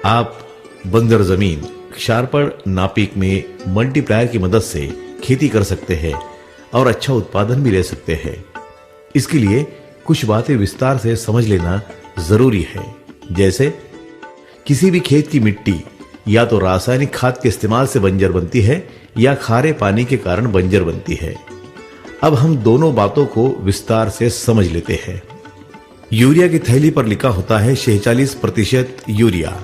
आप बंजर जमीन क्षारपण नापिक में मल्टीप्लायर की मदद से खेती कर सकते हैं और अच्छा उत्पादन भी ले सकते हैं। इसके लिए कुछ बातें विस्तार से समझ लेना जरूरी है। जैसे किसी भी खेत की मिट्टी या तो रासायनिक खाद के इस्तेमाल से बंजर बनती है या खारे पानी के कारण बंजर बनती है। अब हम दोनों बातों को विस्तार से समझ लेते हैं। यूरिया की थैली पर लिखा होता है 46% यूरिया,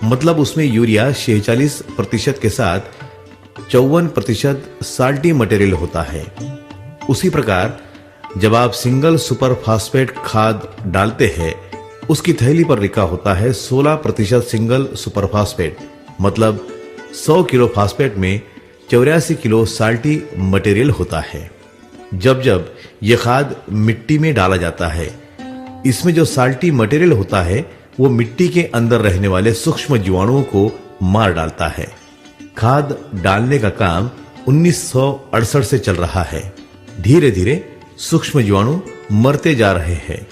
मतलब उसमें यूरिया 46% के साथ 54% साल्टी मटेरियल होता है। उसी प्रकार जब आप सिंगल सुपर फास्फेट खाद डालते हैं, उसकी थैली पर लिखा होता है 16% सिंगल सुपर फास्फेट, मतलब 100 किलो फास्फेट में 84 किलो साल्टी मटेरियल होता है। जब जब यह खाद मिट्टी में डाला जाता है, इसमें जो साल्टी मटेरियल होता है वो मिट्टी के अंदर रहने वाले सूक्ष्म जीवाणुओं को मार डालता है। खाद डालने का काम 1968 से चल रहा है। धीरे धीरे सूक्ष्म जीवाणु मरते जा रहे हैं।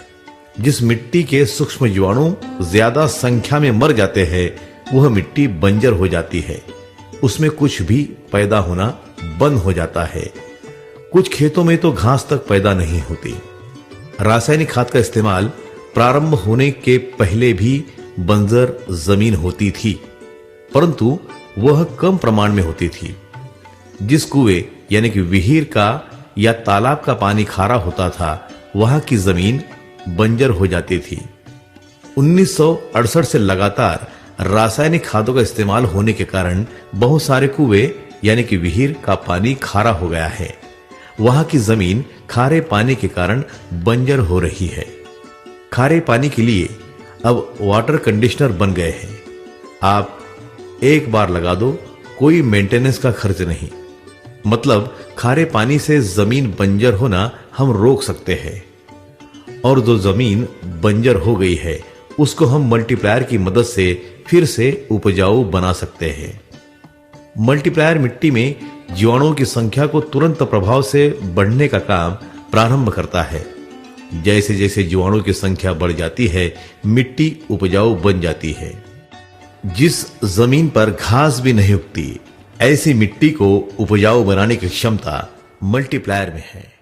जिस मिट्टी के सूक्ष्म जीवाणु ज्यादा संख्या में मर जाते हैं, वह मिट्टी बंजर हो जाती है। उसमें कुछ भी पैदा होना बंद हो जाता है। कुछ खेतों में तो घास तक पैदा नहीं होती। रासायनिक खाद का इस्तेमाल प्रारंभ होने के पहले भी बंजर जमीन होती थी, परंतु वह कम प्रमाण में होती थी। जिस कुएं यानी कि विहीर का या तालाब का पानी खारा होता था, वहां की जमीन बंजर हो जाती थी। 1968 से लगातार रासायनिक खादों का इस्तेमाल होने के कारण बहुत सारे कुएं यानी कि विहीर का पानी खारा हो गया है। वहां की जमीन खारे पानी के कारण बंजर हो रही है। खारे पानी के लिए अब वाटर कंडीशनर बन गए हैं। आप एक बार लगा दो, कोई मेंटेनेंस का खर्च नहीं। मतलब खारे पानी से जमीन बंजर होना हम रोक सकते हैं। और जो जमीन बंजर हो गई है, उसको हम मल्टीप्लायर की मदद से फिर से उपजाऊ बना सकते हैं। मल्टीप्लायर मिट्टी में जीवाणुओं की संख्या को तुरंत प्रभाव से बढ़ने का काम प्रारंभ करता है। जैसे जैसे जीवाणुओं की संख्या बढ़ जाती है, मिट्टी उपजाऊ बन जाती है। जिस जमीन पर घास भी नहीं उगती, ऐसी मिट्टी को उपजाऊ बनाने की क्षमता मल्टीप्लायर में है।